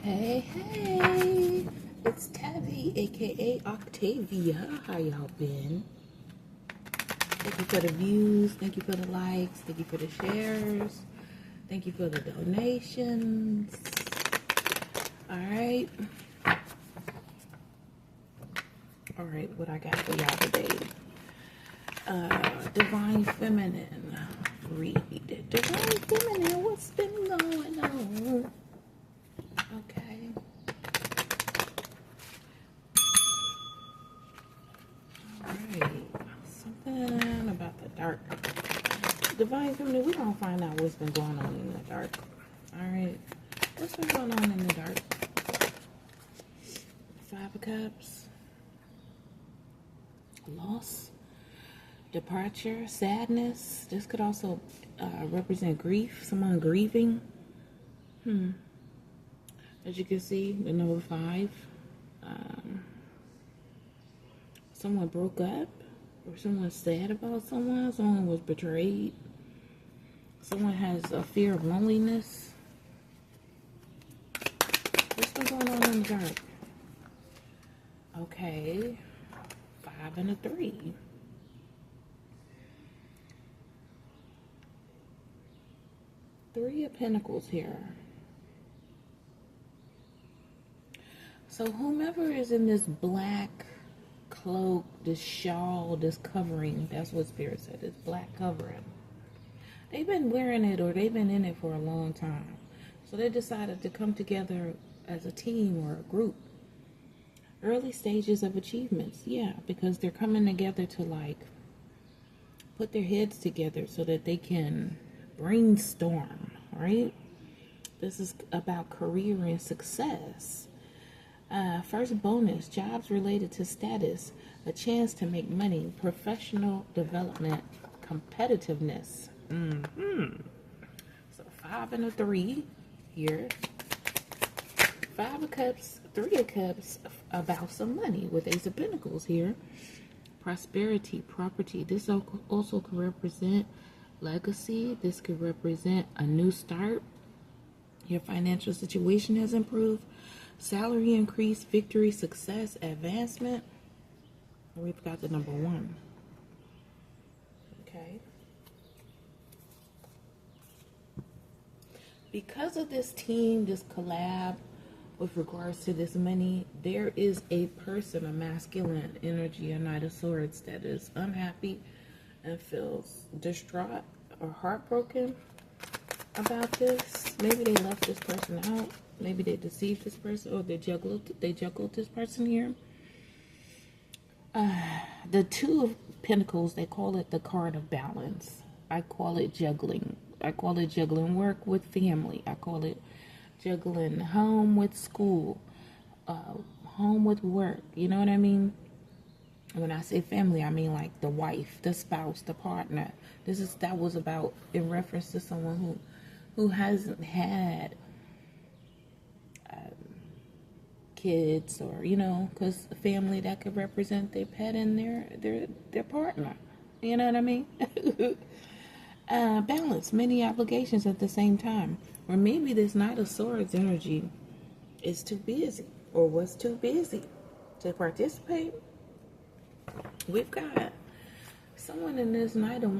Hey, hey, it's Tabby, aka Octavia. How y'all been? Thank you for the views, thank you for the likes, thank you for the shares, thank you for the donations. Alright, what I got for y'all today? Divine Feminine read. Divine Feminine, what's been going on? Okay. Alright. Something about the dark. Divine Feminine, we're gonna find out what's been going on in the dark. Alright. What's been going on in the dark? Five of Cups. Loss. Departure. Sadness. This could also represent grief. Someone grieving. As you can see, the number 5. Someone broke up, or someone's sad about someone. Someone was betrayed. Someone has a fear of loneliness. What's been going on in the dark? Okay, 5 and a 3. Three of Pentacles here. So whomever is in this black cloak, this shawl, this covering, that's what Spirit said, this black covering. They've been wearing it, or they've been in it for a long time. So they decided to come together as a team or a group. Early stages of achievements, yeah, because they're coming together to like put their heads together so that they can brainstorm, right? This is about career and success. First bonus, jobs related to status, a chance to make money, professional development, competitiveness. So 5 and a 3 here. 5 of Cups, 3 of Cups, about some money with Ace of Pentacles here. Prosperity, property. This also could represent legacy. This could represent a new start. Your financial situation has improved. Salary increase, victory, success, advancement. We've got the number 1. Okay. Because of this team, this collab, with regards to this money, there is a person, a masculine energy, a Knight of Swords, that is unhappy and feels distraught or heartbroken about this. Maybe they left this person out. Maybe they deceived this person, or they juggled this person here. The 2 of Pentacles, they call it the card of balance. I call it juggling. I call it juggling work with family. I call it juggling home with school, home with work. You know what I mean? When I say family, I mean like the wife, the spouse, the partner. That was about in reference to someone who hasn't had kids, or because family, that could represent their pet and their partner. You know what I mean? Balance many obligations at the same time. Or maybe this Knight of Swords energy is too busy, or was too busy to participate. We've got someone in this Nine of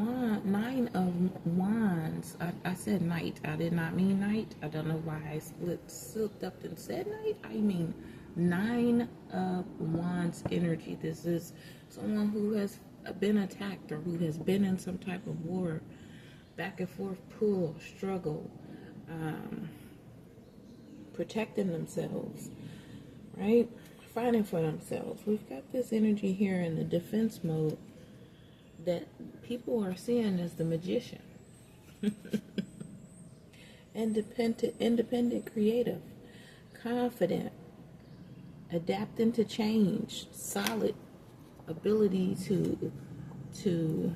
Wands. I said Knight. I did not mean Knight. I don't know why I slipped up and said Knight. I mean 9 of Wands energy. This is someone who has been attacked, or who has been in some type of war, back and forth pull, struggle, protecting themselves, right? Fighting for themselves. We've got this energy here in the defense mode that people are seeing as the magician. Independent, creative, confident, adapting to change, solid ability to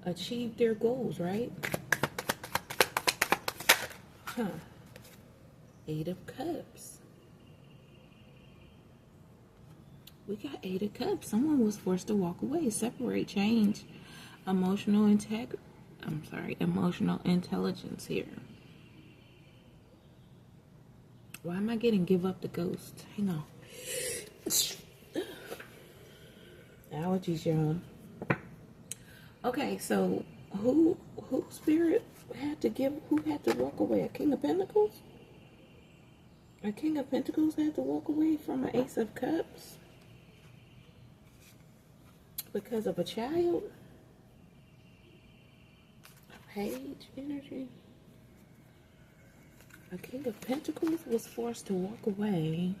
achieve their goals, right? 8 of Cups. We got 8 of Cups. Someone was forced to walk away, separate, change. Emotional intelligence here. Why am I getting give up the ghost? Hang on. Allergies, y'all. Okay, so who spirit had to walk away? A King of Pentacles? A King of Pentacles had to walk away from an Ace of Cups because of a child? A Page energy? A King of Pentacles was forced to walk away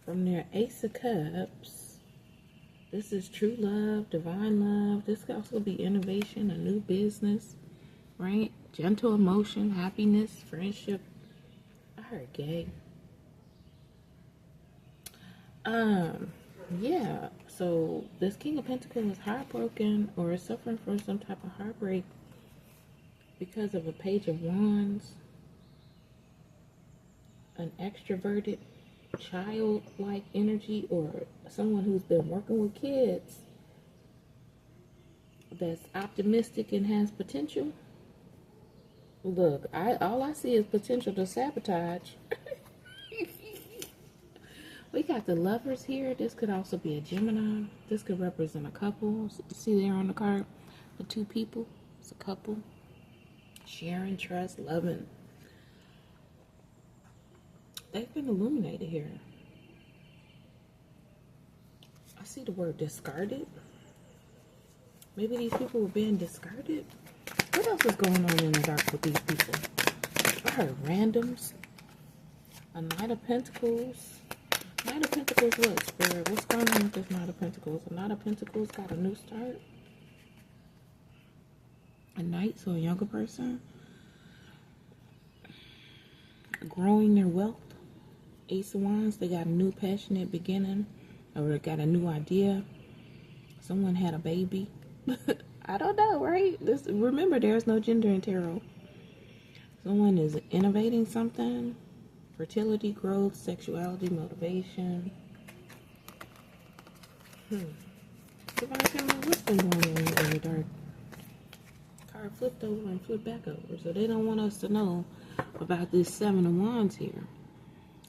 from their Ace of Cups. This is true love, divine love. This could also be innovation, a new business, right? Gentle emotion, happiness, friendship. I heard gay. Yeah. So this King of Pentacles is heartbroken or is suffering from some type of heartbreak because of a Page of Wands, an extroverted childlike energy, or someone who's been working with kids that's optimistic and has potential. Look, all I see is potential to sabotage. We got the Lovers here. This could also be a Gemini. This could represent a couple. See there on the card, the two people. It's a couple. Sharing, trust, loving. They've been illuminated here. I see the word discarded. Maybe these people were being discarded. What else is going on in the dark with these people? I heard randoms. A Knight of Pentacles. Knight of Pentacles, what, Spirit? What's going on with this Knight of Pentacles? A Knight of Pentacles got a new start. A knight, so a younger person. Growing their wealth. Ace of Wands, they got a new passionate beginning. Or they got a new idea. Someone had a baby. I don't know, right? Remember, there's no gender in tarot. Someone is innovating something. Fertility, growth, sexuality, motivation. Divine Feminine, what's been going on in the dark? Card flipped over and flipped back over. So they don't want us to know about this Seven of Wands here.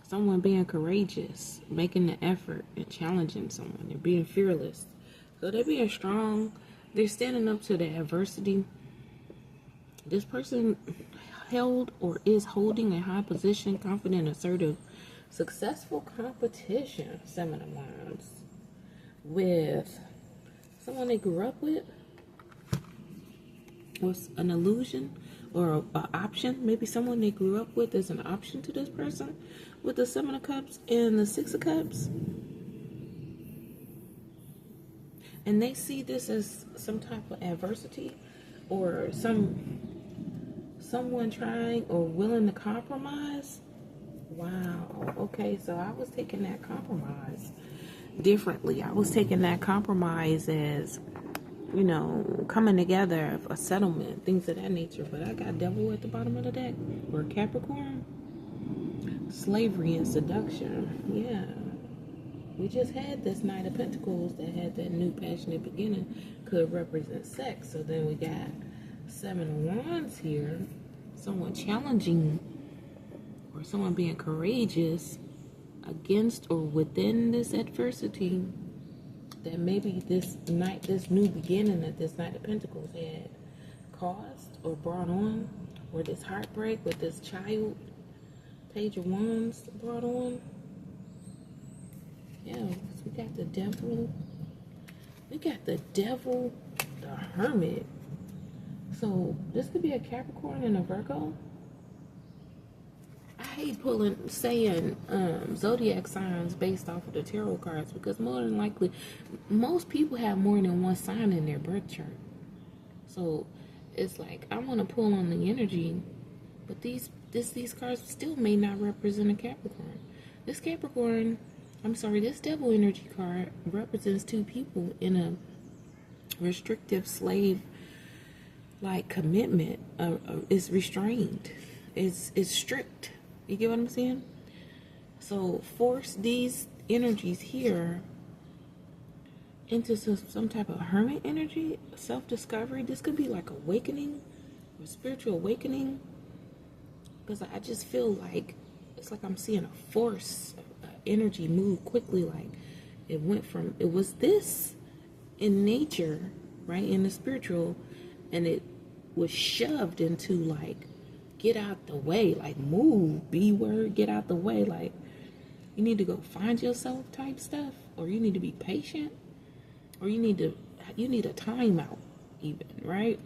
Someone being courageous, making the effort, and challenging someone. They're being fearless. So they're being strong. They're standing up to the adversity. This person held or is holding a high position, confident, assertive, successful competition, Seven of Wands, with someone they grew up with, was an illusion or an option. Maybe someone they grew up with is an option to this person with the Seven of Cups and the Six of Cups. And they see this as some type of adversity or someone trying or willing to compromise. Wow. Okay, so I was taking that compromise differently. I was taking that compromise as, you know, coming together, a settlement, things of that nature. But I got Devil at the bottom of the deck, or Capricorn. Slavery and seduction. Yeah. We just had this Knight of Pentacles that had that new passionate beginning, could represent sex. So then we got Seven of Wands here. Someone challenging or someone being courageous against or within this adversity that maybe this new beginning that this Knight of Pentacles had caused or brought on, or this heartbreak with this child, Page of Wands brought on. Yeah, so we got the Devil. We got the Devil, the Hermit. So this could be a Capricorn and a Virgo. I hate saying zodiac signs based off of the tarot cards, because more than likely, most people have more than one sign in their birth chart. So it's like, I want to pull on the energy, but these cards still may not represent a Capricorn. This Devil energy card represents two people in a restrictive slave like commitment. Is restrained. It's strict. You get what I'm saying? So force these energies here into some type of hermit energy, self-discovery. This could be like awakening, or spiritual awakening, because I just feel like it's like I'm seeing a force, energy move quickly. Like it went from, it was this in nature, right, in the spiritual, and it was shoved into like, get out the way, like move, B word, get out the way, like you need to go find yourself type stuff, or you need to be patient, or you need a timeout even, right?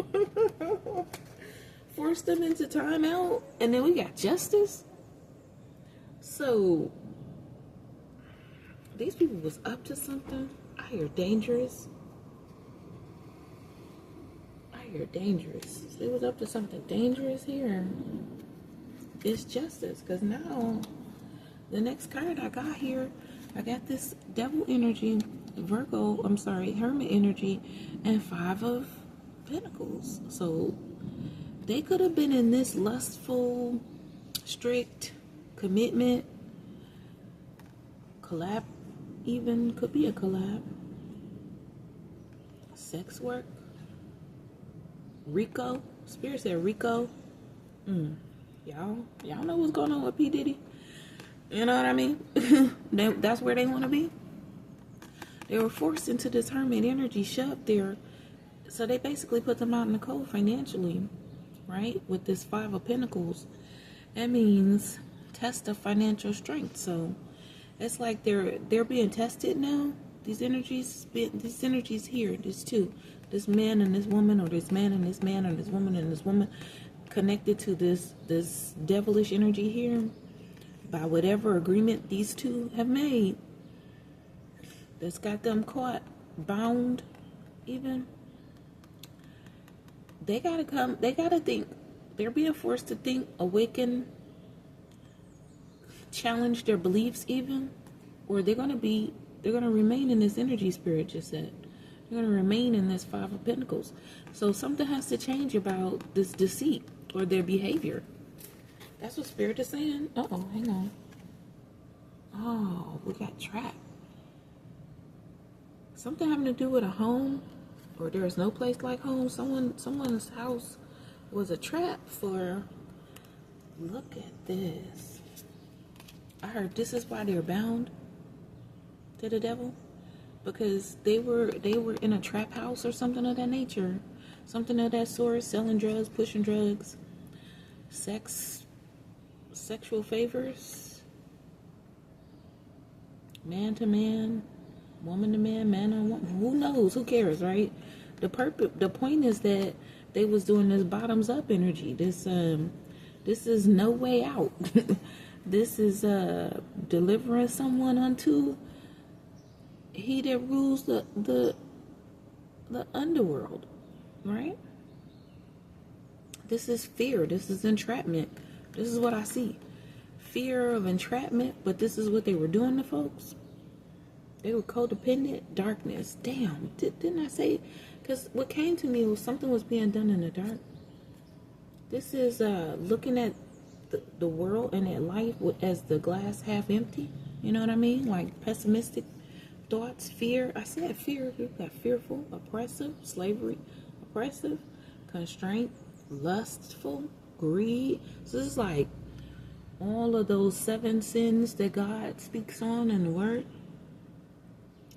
Force them into timeout, and then we got justice. So these people was up to something. I hear dangerous. They was up to something dangerous here. It's justice, because now the next card I got here, I got this devil energy, hermit energy, and 5 of Pentacles. So they could have been in this lustful, strict commitment, collab, even could be a collab, sex work, Rico. Spirit said Rico. Y'all know what's going on with P. Diddy. You know what I mean? That's where they want to be. They were forced into this hermit energy, shoved there. So they basically put them out in the cold financially, right? With this 5 of Pentacles. That means test of financial strength. So it's like they're being tested now. These energies here, these two. This man and this woman, or this man and this man, or this woman and this woman, connected to this devilish energy here by whatever agreement these two have made. That's got them caught, bound, even. They gotta think. They're being forced to think, awaken, challenge their beliefs even, or they're gonna remain in this energy. Spirit just said they're gonna remain in this 5 of Pentacles. So something has to change about this deceit or their behavior. That's what Spirit is saying. Hang on. Oh, we got trapped. Something having to do with a home, or there's no place like home. Someone's house was a trap for. Look at this. I heard this is why they're bound to the devil, because they were in a trap house or something of that nature, something of that sort, selling drugs, pushing drugs, sexual favors, man to man, woman to man, man on woman. Who knows? Who cares, right? The point is that they was doing this bottoms up energy. This is no way out. This is delivering someone unto he that rules the underworld, right? This is fear. This is entrapment. This is what I see. Fear of entrapment, but this is what they were doing to folks. They were codependent. Darkness. Damn, didn't I say? Because what came to me was something was being done in the dark. This is looking at the world and at life as the glass half empty. You know what I mean? Like pessimistic thoughts, fear. I said fear. We've got fearful, oppressive, slavery, oppressive, constraint, lustful, greed. So this is like all of those 7 sins that God speaks on in the Word.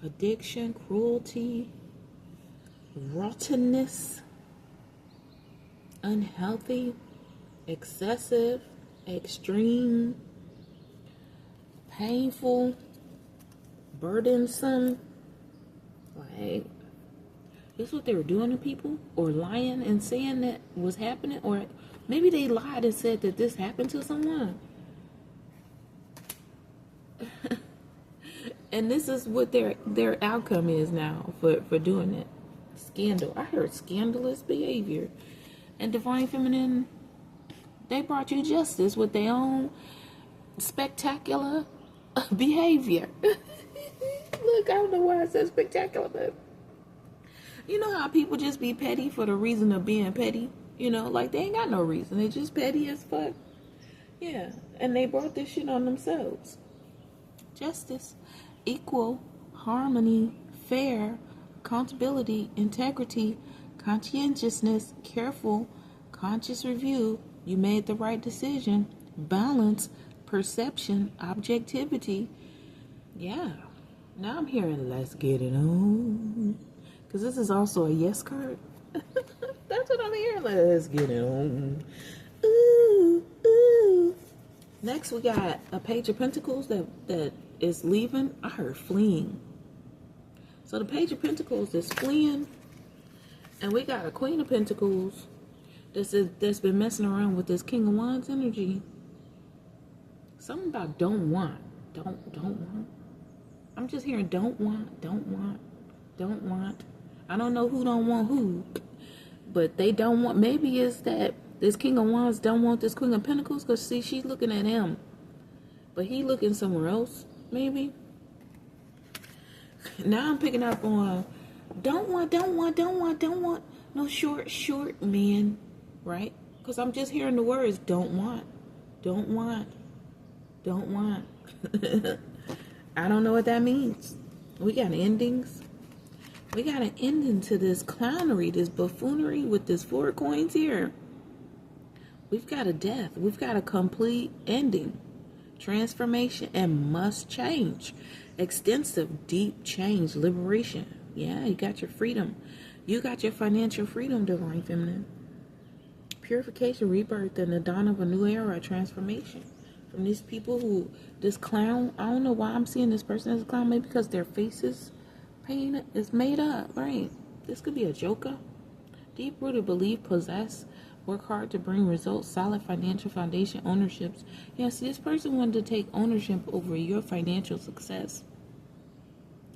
Addiction, cruelty, rottenness, unhealthy, excessive, extreme, painful, burdensome. Like, this is what they were doing to people, or lying and saying that was happening, or maybe they lied and said that this happened to someone. And this is what their outcome is now for doing it. Scandal. I heard scandalous behavior. And Divine Feminine, they brought you justice with their own spectacular behavior. Look, I don't know why I said spectacular, but you know how people just be petty for the reason of being petty? You know, like they ain't got no reason. They just petty as fuck. Yeah, and they brought this shit on themselves. Justice, equal, harmony, fair, accountability, integrity, conscientiousness, careful, conscious review. You made the right decision. Balance, perception, objectivity. Yeah. Now I'm hearing let's get it on. Because this is also a yes card. That's what I'm hearing. Let's get it on. Ooh, ooh. Next we got a Page of Pentacles that is leaving. I heard fleeing. So the Page of Pentacles is fleeing. And we got a Queen of Pentacles that's been messing around with this King of Wands energy. Something about don't want. Don't want. I'm just hearing don't want. I don't know who don't want who. But they don't want. Maybe it's that this King of Wands don't want this Queen of Pentacles. Because see, she's looking at him. But he looking somewhere else. Maybe. Now I'm picking up on don't want. No short men. Right? Because I'm just hearing the words don't want. I don't know what that means. We got endings. We got an ending to this clownery, this buffoonery with this 4 coins here. We've got a death. We've got a complete ending. Transformation and must change. Extensive, deep change, liberation. Yeah, you got your freedom. You got your financial freedom, Divine Feminine. Purification, rebirth, and the dawn of a new era, transformation. From these people who, this clown, I don't know why I'm seeing this person as a clown. Maybe because their faces paint is made up, right? This could be a joker. Deep-rooted belief, possess, work hard to bring results, solid financial foundation, ownerships. Yeah, see, this person wanted to take ownership over your financial success.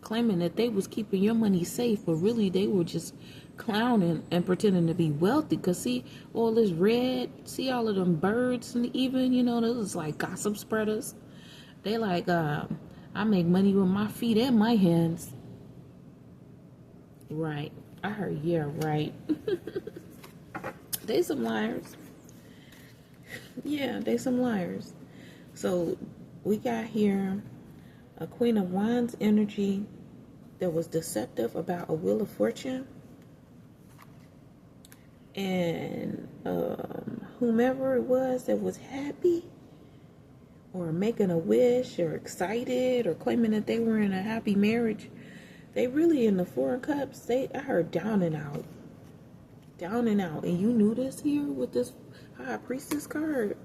Claiming that they was keeping your money safe, but really they were just clowning and pretending to be wealthy. Because see, all this red, see all of them birds, and even, you know, those like gossip spreaders. They like, I make money with my feet and my hands. Right. I heard, yeah, right. They some liars. Yeah, they some liars. So we got here a Queen of Wands energy that was deceptive about a Wheel of Fortune. And whomever it was that was happy or making a wish or excited or claiming that they were in a happy marriage, they really in the 4 of Cups, I heard down and out. Down and out. And you knew this here with this High Priestess card.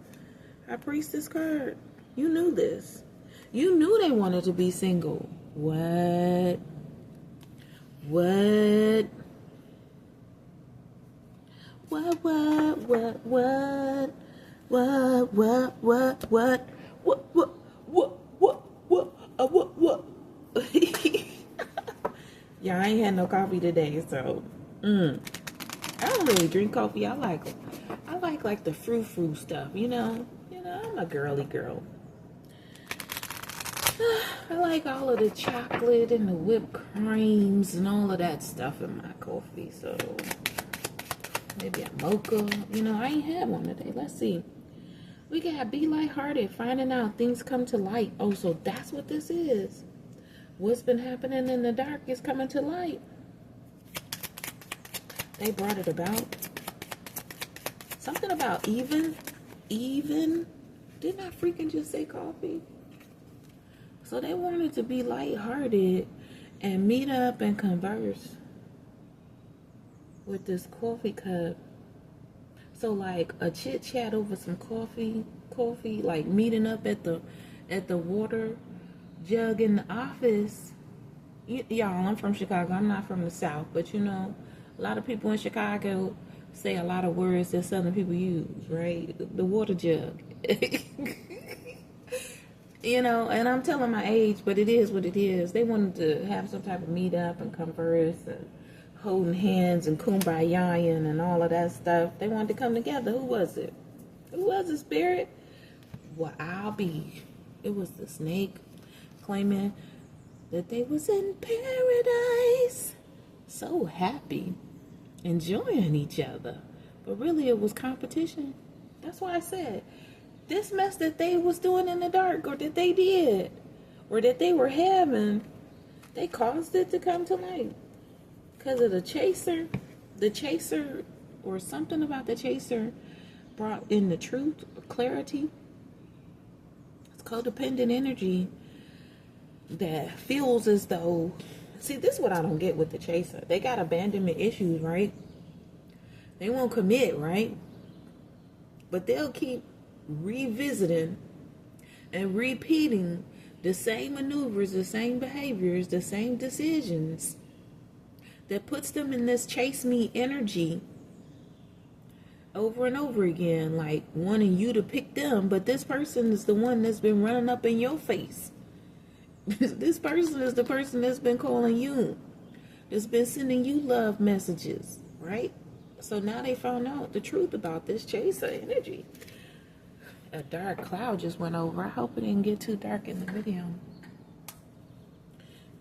High Priestess card. You knew this. You knew they wanted to be single. What? What? Yeah, I ain't had no coffee today, so I don't really drink coffee. I like the frou stuff, you know. I'm a girly girl. I like all of the chocolate and the whipped creams and all of that stuff in my coffee. So maybe a mocha. I ain't had one today. Let's see. We got be lighthearted, finding out things come to light. Oh, so that's what this is. What's been happening in the dark is coming to light. They brought it about. Something about even. Didn't I freaking just say coffee? So they wanted to be lighthearted and meet up and converse with this coffee cup. So like a chit chat over some coffee, like meeting up at the water jug in the office. Y'all, I'm from Chicago. I'm not from the South, but a lot of people in Chicago say a lot of words that Southern people use, right? The water jug. And I'm telling my age, but it is what it is. They wanted to have some type of meet up and converse and holding hands and kumbayaing and all of that stuff. They wanted to come together. Who was it? Who was the spirit? Well, I'll be. It was the snake claiming that they was in paradise. So happy. Enjoying each other. But really it was competition. That's why I said this mess that they was doing in the dark, or that they did, or that they were having, they caused it to come to light. Because of the chaser, or something about the chaser brought in the truth, or clarity. codependent energy that feels as though, see, this is what I don't get with the chaser. They got abandonment issues, right? They won't commit, right? But they'll keep revisiting and repeating the same maneuvers, the same behaviors, the same decisions that puts them in this chase me energy over and over again, like wanting you to pick them, but this person is the one that's been running up in your face. This person is the person that's been calling you, that's been sending you love messages, right? So now they found out the truth about this chaser energy. A dark cloud just went over. I hope it didn't get too dark in the video.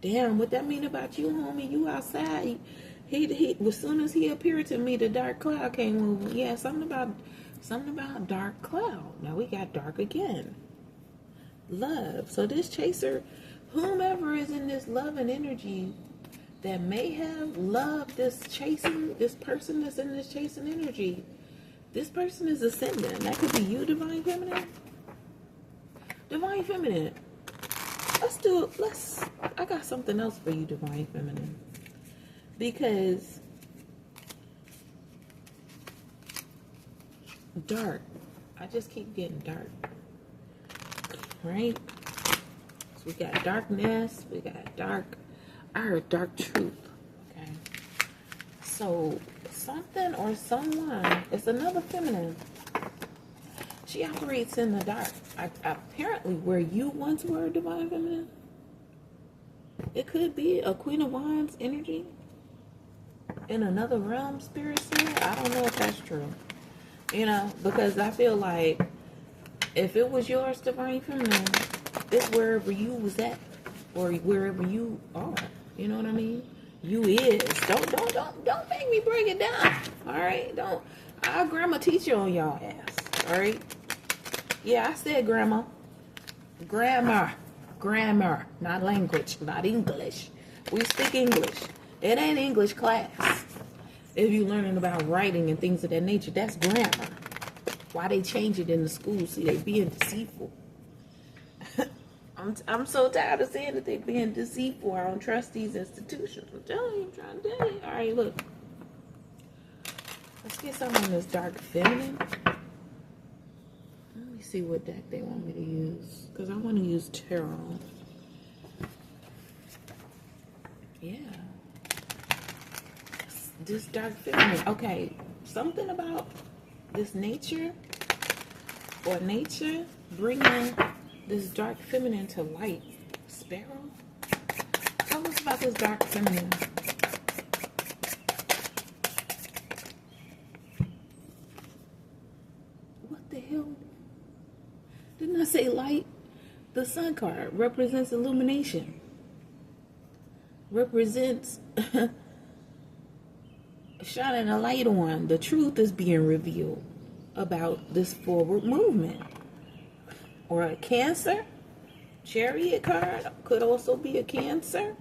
Damn, what that mean about you, homie? You outside. He as soon as he appeared to me, the dark cloud came over. Yeah, something about dark cloud. Now we got dark again. Love. So this chaser, whomever is in this love and energy that may have loved this person that's in this chasing energy, this person is ascendant. That could be you, Divine Feminine. Divine Feminine. I got something else for you, Divine Feminine. Because dark, I just keep getting dark, right? So we got darkness, we got dark, I heard dark truth, okay? So something or someone, it's another feminine. She operates in the dark. Apparently, where you once were, Divine Feminine, it could be a Queen of Wands energy in another realm, spirit said. I don't know if that's true. You know, because I feel like if it was yours, Divine Feminine, it's wherever you was at, or wherever you are. You know what I mean? You is. Don't make me break it down. All right? Don't. I'll grandma teach you on y'all ass. All right? Yeah, I said grandma. Grammar, not language, not English. We speak English. It ain't English class. If you're learning about writing and things of that nature, that's grammar. Why they change it in the school? See, they being deceitful. I'm so tired of saying that they being deceitful. I don't trust these institutions. I'm telling you, I'm trying to tell you. All right, look. Let's get some on this dark feminine. Let me see what deck they want me to use, because I want to use tarot. Yeah. This dark feminine. Okay, something about this nature or nature bringing this dark feminine to light. Sparrow? Tell us about this dark feminine. What the hell? Didn't I say light? The sun card represents illumination. Represents shining a light on. The truth is being revealed about this forward movement. Or a Cancer. Chariot card could also be a Cancer.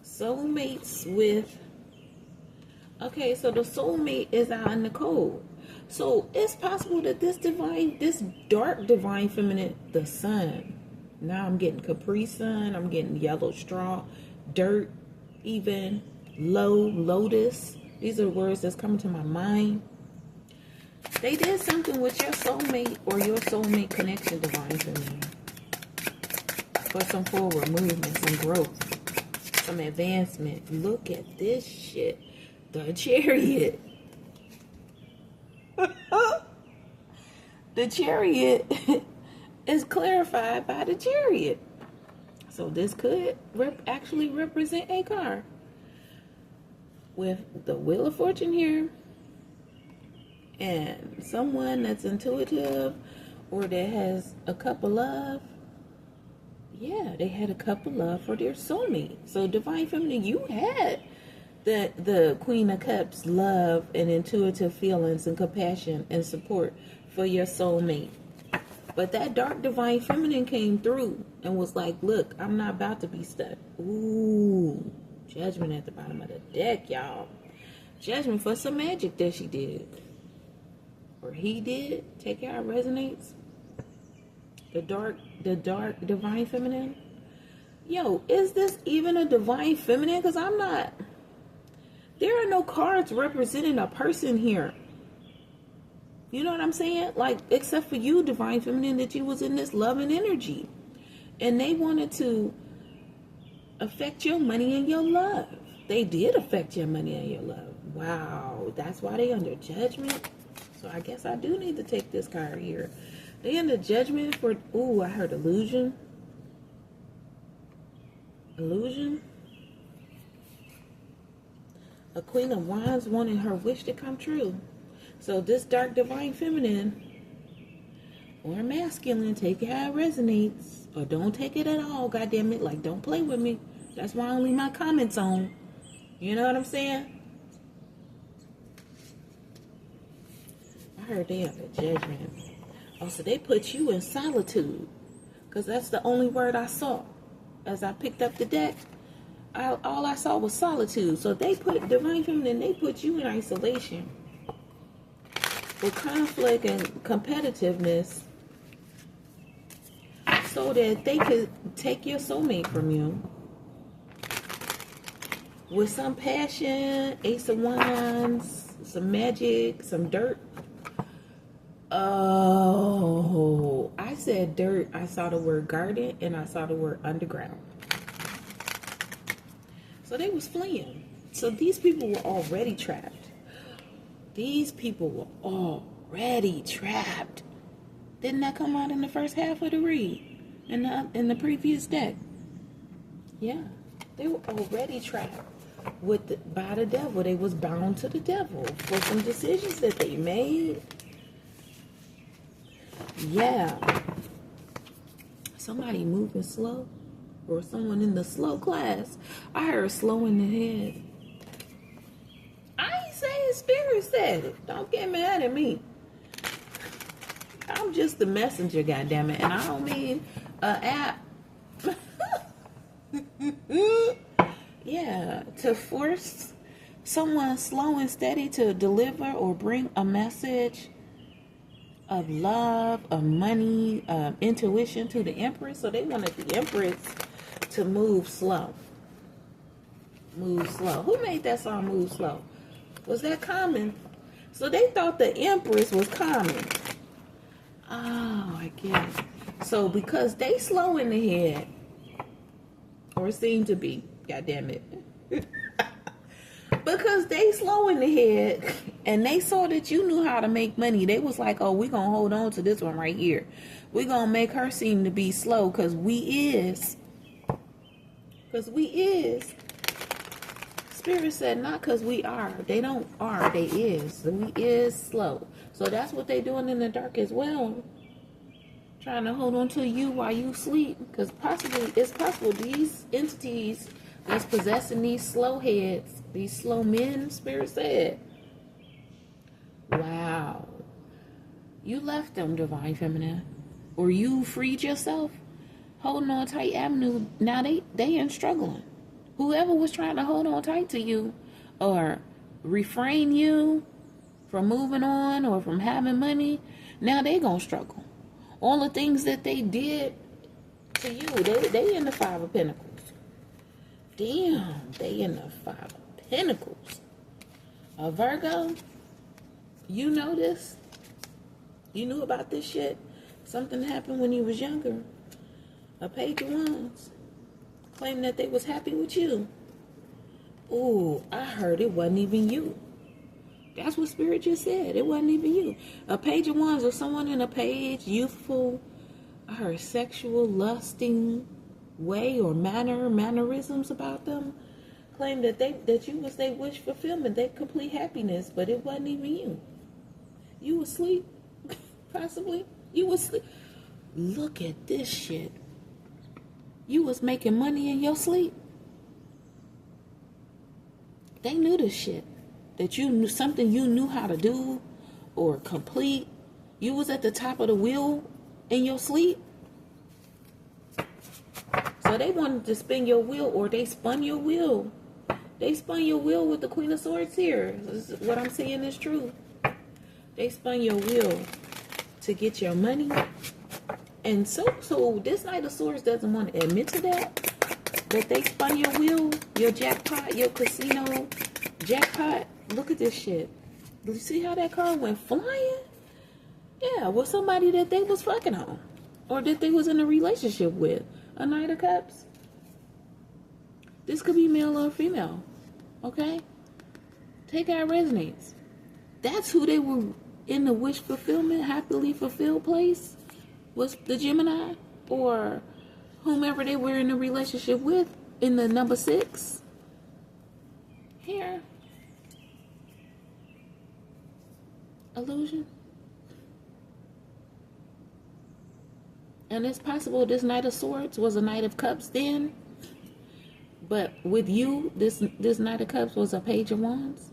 Soulmates with... Okay, so the soulmate is out in the cold. So it's possible that this dark divine feminine, the sun. Now I'm getting Capri Sun. I'm getting yellow straw, dirt, even low, lotus. These are words that's coming to my mind. They did something with your soulmate or your soulmate connection, divine feminine, for some forward movement, some growth, some advancement. Look at this shit. The Chariot. The Chariot is clarified by the Chariot. So this could actually represent a car. With the Wheel of Fortune here. And someone that's intuitive or that has a cup of love. Yeah, they had a cup of love for their soulmate. So divine feminine, you had the Queen of Cups love and intuitive feelings and compassion and support for your soulmate. But that dark divine feminine came through and was like, look, I'm not about to be stuck. Ooh, judgment at the bottom of the deck, y'all. Judgment for some magic that she did. Or he did. Take care, it resonates. the dark divine feminine. Yo, is this even a divine feminine? Because I'm not. There are no cards representing a person here. You know what I'm saying? Like, except for you, divine feminine, that you was in this loving energy. And they wanted to affect your money and your love. They did affect your money and your love. Wow. That's why they under judgment. So I guess I do need to take this card here. They under judgment for, ooh, I heard illusion. Illusion. A Queen of Wands wanting her wish to come true. So this dark divine feminine or masculine, take it how it resonates, or don't take it at all. God damn it, like, don't play with me. That's why I don't leave my comments on. You know what I'm saying? I heard they under judgment. Oh, so they put you in solitude, because that's the only word I saw as I picked up the deck. All I saw was solitude. So they put divine feminine, they put you in isolation with conflict and competitiveness, so that they could take your soulmate from you with some passion, Ace of Wands, some magic, some dirt. Oh, I said dirt. I saw the word garden and I saw the word underground. So they was fleeing. So these people were already trapped. These people were already trapped. Didn't that come out in the first half of the read? In the previous deck? Yeah. They were already trapped by the devil. They was bound to the devil for some decisions that they made. Yeah. Somebody moving slow. Or someone in the slow class. I heard slow in the head. I ain't saying spirit said it. Don't get mad at me. I'm just the messenger, goddammit. And I don't mean an app. Yeah. To force someone slow and steady to deliver or bring a message of love, of money, intuition to the Empress. So they wanted the Empress to move slow. Move slow. Who made that song, Move Slow? Was that Common? So they thought the Empress was Common. Oh, I get it. So because they slow in the head, or seem to be, God damn it. Because they slow in the head and they saw that you knew how to make money, they was like, oh, we're going to hold on to this one right here. We're going to make her seem to be slow because we is. Because we is. Spirit said not because we are. They don't are. They is. So we is slow. So that's what they doing in the dark as well. Trying to hold on to you while you sleep. Because it's possible these entities that's possessing these slow heads, these slow men, Spirit said. Wow. You left them, divine feminine. Or you freed yourself. Holding on tight avenue. Now they in struggling. Whoever was trying to hold on tight to you or refrain you from moving on or from having money, now they gonna struggle. All the things that they did to you, they in the Five of Pentacles. Damn, they in the Five of Pentacles. A Virgo, you know this? You knew about this shit? Something happened when you was younger. A Page of Wands. Claiming that they was happy with you. Ooh, I heard it wasn't even you. That's what Spirit just said. It wasn't even you. A Page of Wands or someone in a page, youthful, I heard sexual, lusting way or mannerisms about them. Claim that you was their wish fulfillment, their complete happiness, but it wasn't even you. You was asleep, possibly. You was asleep. Look at this shit. You was making money in your sleep. They knew this shit. That you knew something you knew how to do or complete. You was at the top of the wheel in your sleep. So they wanted to spin your wheel, or they spun your wheel. They spun your wheel with the Queen of Swords here. What I'm saying is true. They spun your wheel to get your money, And so this Knight of Swords doesn't want to admit to that they spun your wheel, your jackpot, your casino jackpot. Look at this shit. You see how that car went flying? Yeah, with somebody that they was fucking on, or that they was in a relationship with. A Knight of Cups. This could be male or female. Okay? Take how it resonates. That's who they were in the wish fulfillment, happily fulfilled place, was the Gemini, or whomever they were in a relationship with in the number 6. Here. Illusion. And it's possible this Knight of Swords was a Knight of Cups then. But with you, this Knight of Cups was a Page of Wands.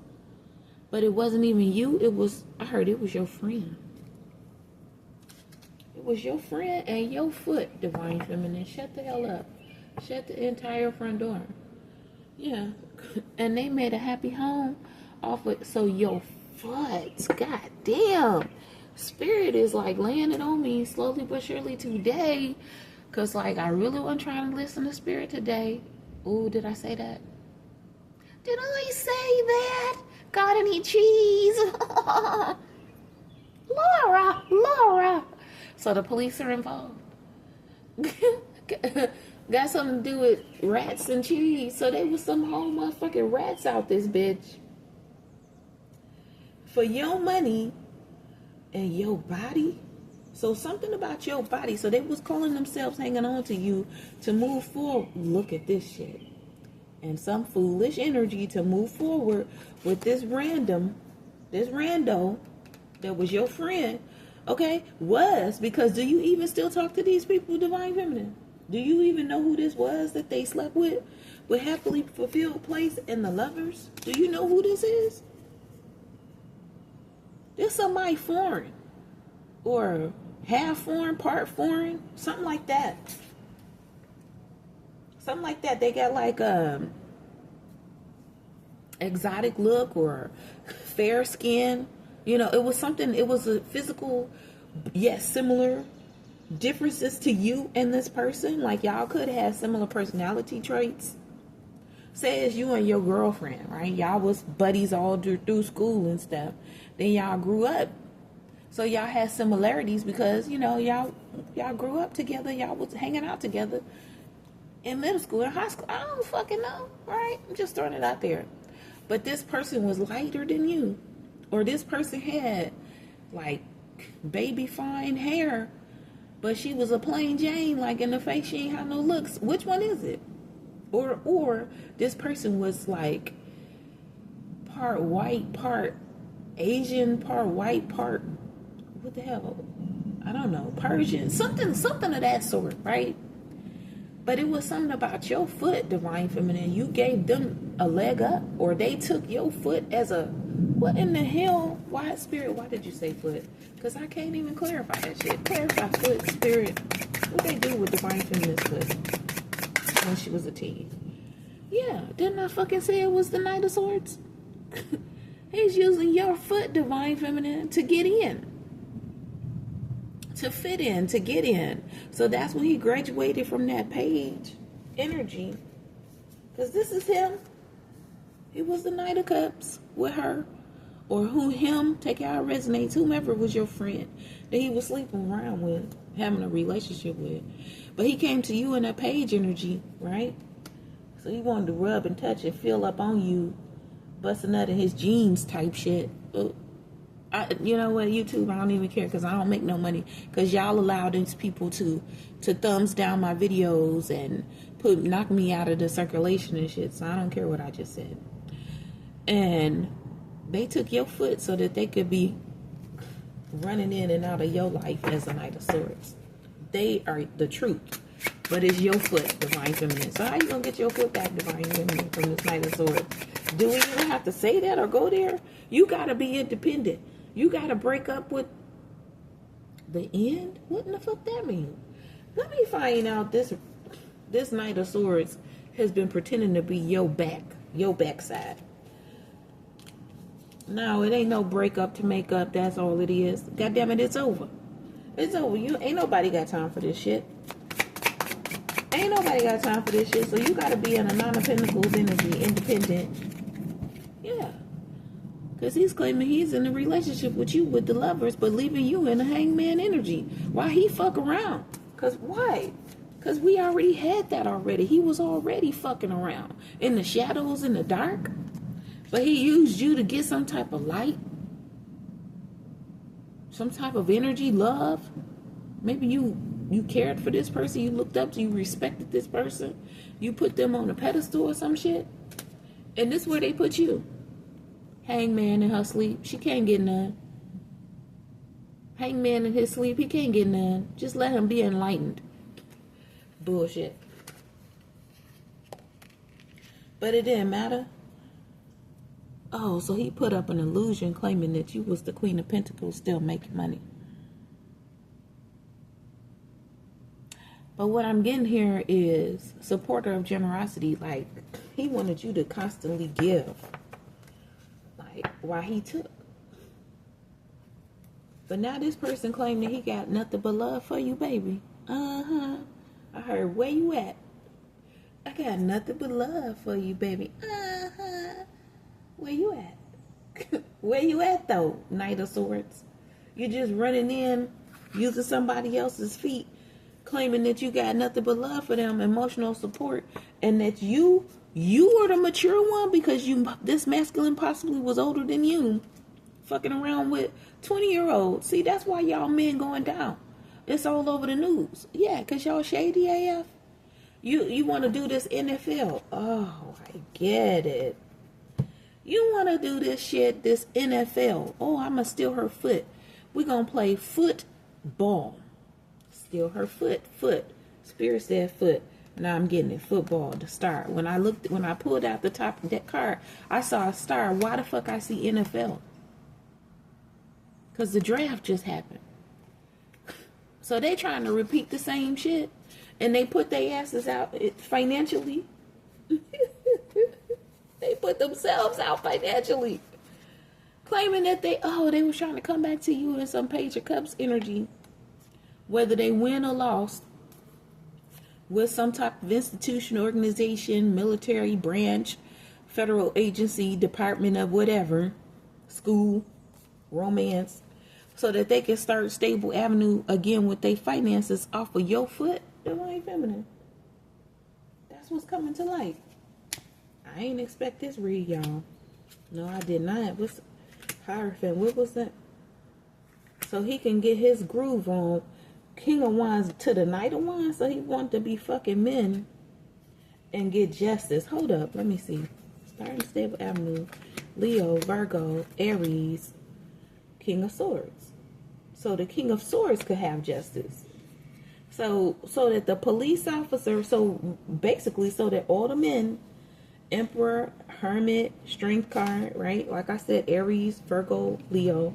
But it wasn't even you. It was, I heard it was your friend. It was your friend and your foot, Divine Feminine. Shut the hell up. Shut the entire front door. Yeah. And they made a happy home off it. So your foot, god damn. Spirit is like laying it on me slowly but surely today. Because like I really wasn't trying to listen to Spirit today. Ooh, did I say that? Did I say that? Got any cheese? Laura. So the police are involved. Got something to do with rats and cheese. So there was some whole motherfucking rats out this bitch. For your money and your body. So something about your body. So they was calling themselves hanging on to you to move forward. Look at this shit. And some foolish energy to move forward with this rando that was your friend. Okay? Was. Because do you even still talk to these people, Divine Feminine? Do you even know who this was that they slept with? With happily fulfilled place and the lovers? Do you know who this is? This somebody foreign. Or half foreign, part foreign. Something like that. Something like that. They got like exotic look or fair skin. You know, it was something, it was a physical, yes, similar differences to you and this person. Like y'all could have similar personality traits. Say it's you and your girlfriend, right? Y'all was buddies all through school and stuff. Then y'all grew up. So y'all had similarities because, you know, y'all grew up together. Y'all was hanging out together in middle school and high school. I don't fucking know, right? I'm just throwing it out there. But this person was lighter than you. Or this person had, like, baby fine hair. But she was a plain Jane, like in the face, she ain't had no looks. Which one is it? Or this person was, like, part white, part Asian, part white, part... what the hell? I don't know. Persian. Something of that sort, right? But it was something about your foot, Divine Feminine. You gave them a leg up, or they took your foot as a... what in the hell? Why, Spirit? Why did you say foot? Because I can't even clarify that shit. Clarify foot, Spirit. What they do with Divine Feminine's foot when she was a teen? Yeah, didn't I fucking say it was the Knight of Swords? He's using your foot, Divine Feminine, to get in. To fit in, to get in. So that's when he graduated from that page energy. Because this is him. He was the Knight of Cups with her. Or who him, take out resonates, whomever was your friend that he was sleeping around with, having a relationship with. But he came to you in that page energy, right? So he wanted to rub and touch and feel up on you, busting out in his jeans type shit. You know what, YouTube, I don't even care because I don't make no money. Because y'all allow these people to thumbs down my videos and knock me out of the circulation and shit. So I don't care what I just said. And they took your foot so that they could be running in and out of your life as a Knight of Swords. They are the truth. But it's your foot, Divine Feminine. So how you gonna get your foot back, Divine Feminine, from this Knight of Swords? Do we even have to say that or go there? You gotta be independent. You gotta break up with the end? What in the fuck that mean? Let me find out this Knight of Swords has been pretending to be your backside. No, it ain't no break up to make up. That's all it is. God damn it, it's over. It's over. You ain't nobody got time for this shit. Ain't nobody got time for this shit. So you gotta be in a Nine of Pentacles energy, independent. Yeah. Because he's claiming he's in a relationship with you, with the Lovers, but leaving you in a hangman energy. Why he fuck around? Because why? Because we already had that already. He was already fucking around. In the shadows, in the dark. But he used you to get some type of light. Some type of energy, love. Maybe you cared for this person. You looked up to, you respected this person. You put them on a pedestal or some shit. And this is where they put you. Hangman in her sleep, she can't get none. Hangman in his sleep, he can't get none. Just let him be enlightened. Bullshit. But it didn't matter. Oh, so he put up an illusion claiming that you was the Queen of Pentacles still making money. But what I'm getting here is supporter of generosity. Like, he wanted you to constantly give. Why he took. But now this person claimed that he got nothing but love for you, baby. I heard, where you at? I got nothing but love for you, baby. Where you at? Where you at, though, Knight of Swords? You just running in, using somebody else's feet, claiming that you got nothing but love for them, emotional support, and that you are the mature one because this masculine possibly was older than you, fucking around with 20-year-olds. See, that's why y'all men going down. It's all over the news. Yeah, because y'all shady AF. You want to do this NFL. Oh, I get it. You want to do this shit, this NFL. Oh, I'm going to steal her foot. We're going to play football. Steal her foot. Spirit said foot. Now I'm getting it. Football, the star. When I pulled out the top of that card, I saw a star. Why the fuck I see NFL? Because the draft just happened. So they trying to repeat the same shit. And they put their asses out financially. They put themselves out financially. Claiming that they was trying to come back to you in some Page of Cups energy. Whether they win or lost. With some type of institution, organization, military branch, federal agency, department of whatever, school, romance, so that they can start stable avenue again with their finances off of your foot. Divine Feminine. That's what's coming to light. I ain't expect this read, y'all. No, I did not. What's Hierophant? What was that? So he can get his groove on. King of Wands to the Knight of Wands, so he wanted to be fucking men and get justice. Hold up, let me see. Starting stable avenue, Leo, Virgo, Aries, King of Swords. So the King of Swords could have justice. So that the police officer, so basically, so that all the men, Emperor, Hermit, Strength card, right? Like I said, Aries, Virgo, Leo.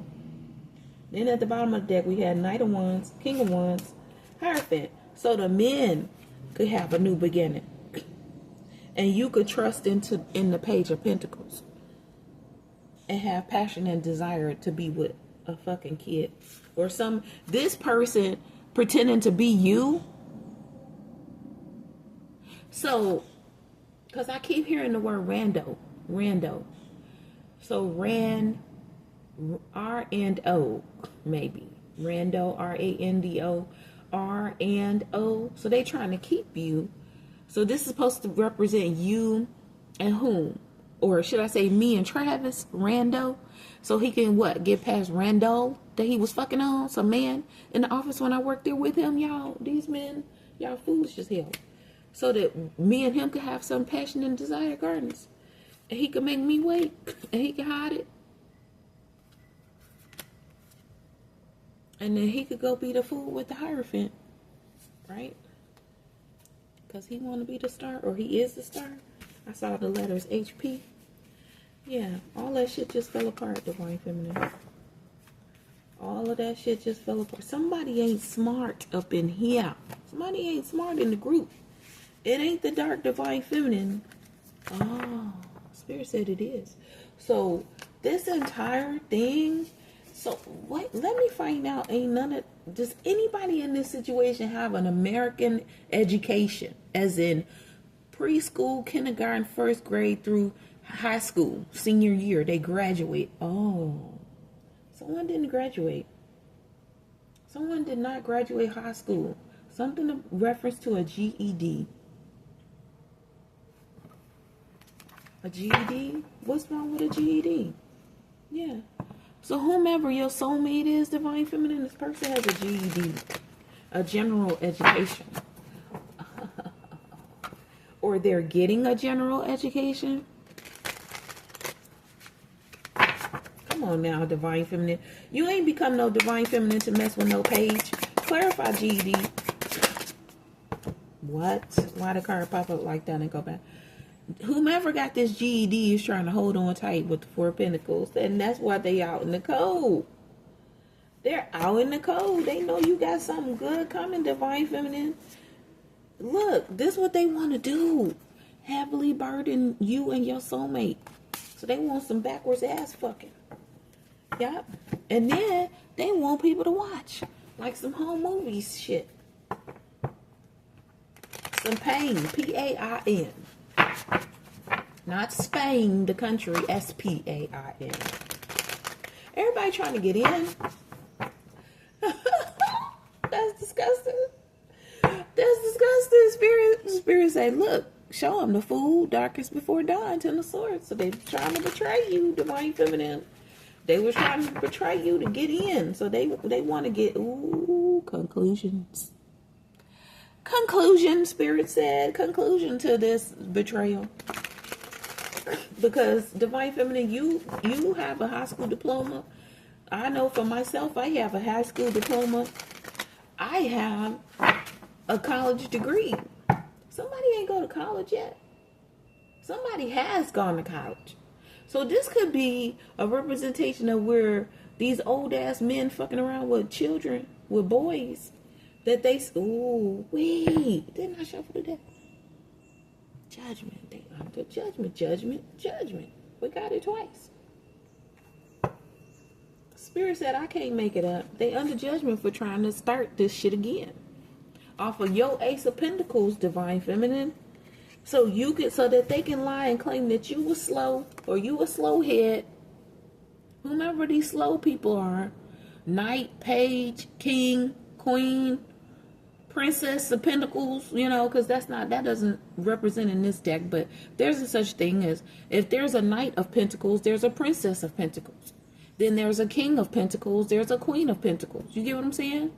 Then at the bottom of the deck, we had Knight of Wands, King of Wands, Hierophant. So the men could have a new beginning. And you could trust in the Page of Pentacles. And have passion and desire to be with a fucking kid. Or this person pretending to be you. So, because I keep hearing the word rando. So R&O, maybe. Rando, R-A-N-D-O, R&O. So they trying to keep you. So this is supposed to represent you and whom? Or should I say me and Travis, Rando? So he can get past Rando that he was fucking on? Some man in the office when I worked there with him, y'all. These men, y'all foolish as hell. So that me and him could have some passion and desire gardens. And he could make me wait. And he could hide it. And then he could go be the fool with the Hierophant. Right? Because he want to be the star. Or he is the star. I saw the letters HP. Yeah. All that shit just fell apart, Divine Feminine. All of that shit just fell apart. Somebody ain't smart up in here. Somebody ain't smart in the group. It ain't the dark Divine Feminine. Oh. Spirit said it is. So this entire thing. So wait, let me find out. Ain't none of does anybody in this situation have an American education, as in preschool, kindergarten, first grade through high school, senior year, they graduate? Oh, someone didn't graduate. Someone did not graduate high school. Something in reference to a GED. A GED? What's wrong with a GED? Yeah. So whomever your soulmate is, Divine Feminine, this person has a GED. A general education. Or they're getting a general education. Come on now, Divine Feminine. You ain't become no Divine Feminine to mess with no page. Clarify GED. What? Why the card pop up like that and go back? Whomever got this GED is trying to hold on tight with the Four of Pentacles. And that's why they out in the cold. They're out in the cold. They know you got something good coming, Divine Feminine. Look, this is what they want to do. Heavily burden you and your soulmate. So they want some backwards ass fucking. Yep. And then they want people to watch. Like some home movies shit. Some pain. P-A-I-N. Not Spain, the country. S-P-A-I-N. Everybody trying to get in. That's disgusting. That's disgusting. Spirit say, look, show them the food, darkest before dawn, 10 of swords. So they trying to betray you, Divine Feminine. They were trying to betray you to get in. So they want to get, conclusions. Conclusion, Spirit said. Conclusion to this betrayal. Because, Divine Feminine, you have a high school diploma. I know for myself, I have a high school diploma. I have a college degree. Somebody ain't go to college yet. Somebody has gone to college. So this could be a representation of where these old ass men fucking around with children, with boys, that they, wait, didn't I shuffle the deck? Judgment, they under judgment. We got it twice. Spirit said, I can't make it up. They under judgment for trying to start this shit again. Off of your Ace of Pentacles, Divine Feminine. So that they can lie and claim that you were slow, or you a slow head. Whomever these slow people are. Knight, page, king, queen, princess of pentacles, because that doesn't represent in this deck, but there's a such thing as, if there's a knight of pentacles, there's a princess of pentacles. Then there's a king of pentacles, there's a queen of pentacles. You get what I'm saying?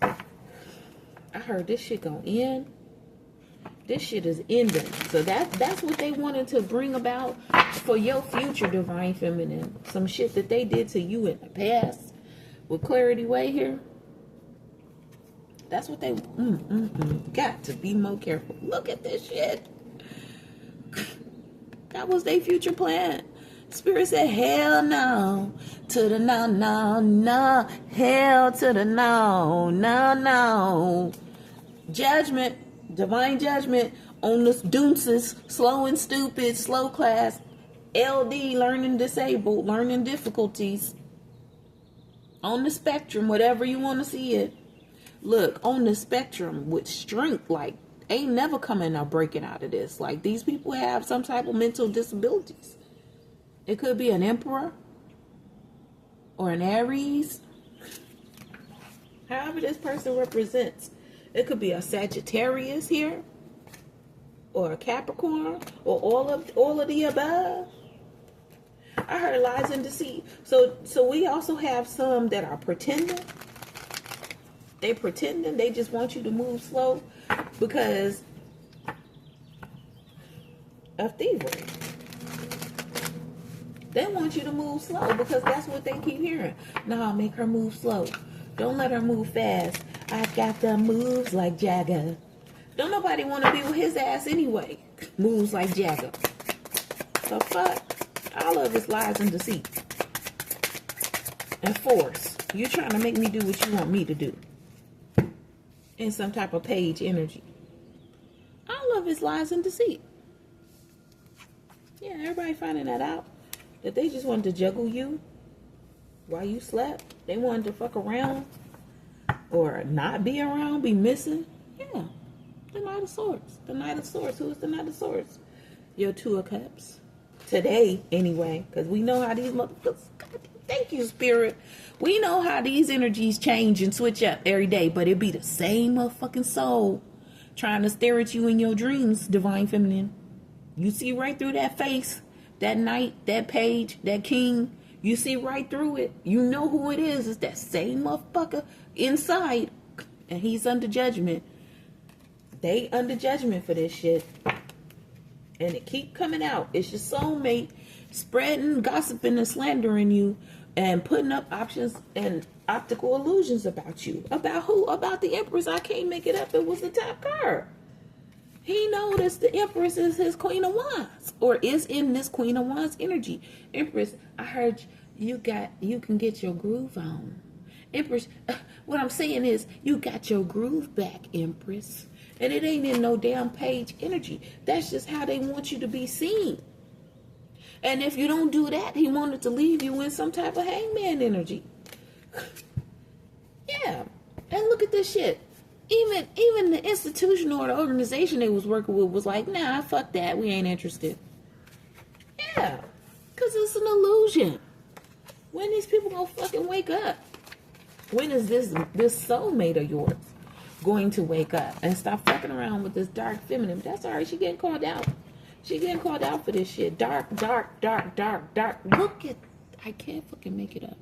I heard this shit gonna end. This shit is ending. So that's what they wanted to bring about for your future, Divine Feminine. Some shit that they did to you in the past. With Clarity Way here. That's what they got to be more careful. Look at this shit. That was their future plan. Spirit said, hell no to the no, no, no. Hell to the no, no, no. Judgment, divine judgment on the dunces, slow and stupid, slow class, LD, learning disabled, learning difficulties. On the spectrum, whatever you want to see it. Look, on the spectrum with strength, like, ain't never coming or breaking out of this. Like, these people have some type of mental disabilities. It could be an emperor or an Aries. However this person represents. It could be a Sagittarius here, or a Capricorn, or all of the above. I heard lies and deceit. So we also have some that are pretending. They pretending. They just want you to move slow because of thievery. They want you to move slow because that's what they keep hearing. Nah, make her move slow. Don't let her move fast. I got the moves like Jagger. Don't nobody want to be with his ass anyway. Moves like Jagger. So fuck. All of it's lies and deceit. And force. You're trying to make me do what you want me to do. In some type of page energy. All of it's lies and deceit. Yeah, everybody finding that out. That they just wanted to juggle you. while you slept. They wanted to fuck around or not be around, be missing. Yeah. The Knight of Swords. The Knight of Swords. Who is the Knight of Swords? Your Two of Cups. Today, anyway. Because we know how these motherfuckers... Thank you, Spirit. We know how these energies change and switch up every day. But it be the same motherfucking soul trying to stare at you in your dreams, Divine Feminine. You see right through that face. That knight, that page, that king. You see right through it. You know who it is. It's that same motherfucker inside. And he's under judgment. They under judgment for this shit. And it keep coming out. It's your soulmate spreading, gossiping, and slandering you. And putting up options and optical illusions about you. About who? About the Empress. I can't make it up. It was the top card. He noticed the Empress is his Queen of Wands. Or is in this Queen of Wands energy. Empress, I heard you can get your groove on. Empress, what I'm saying is, you got your groove back, Empress. And it ain't in no damn page energy. That's just how they want you to be seen. And if you don't do that, he wanted to leave you in some type of hangman energy. Yeah. And look at this shit. Even the institution or the organization they was working with was like, nah, fuck that. We ain't interested. Yeah. Because it's an illusion. When these people gonna fucking wake up? When is this soulmate of yours going to wake up and stop fucking around with this dark feminine? That's all right. She getting called out. She getting called out for this shit. Dark, dark, dark, dark, dark. Look at, I can't fucking make it up.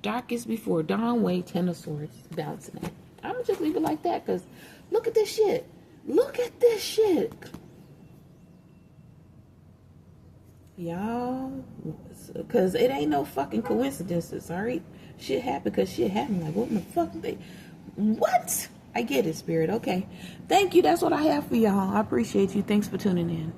Dark is before dawn, way 10 of swords bouncing at. I'm gonna just leave it like that because look at this shit. Look at this shit. Y'all, because it ain't no fucking coincidences, all right? Shit happened because shit happened. Like, what the fuck? What? I get it, Spirit. Okay. Thank you. That's what I have for y'all. I appreciate you. Thanks for tuning in.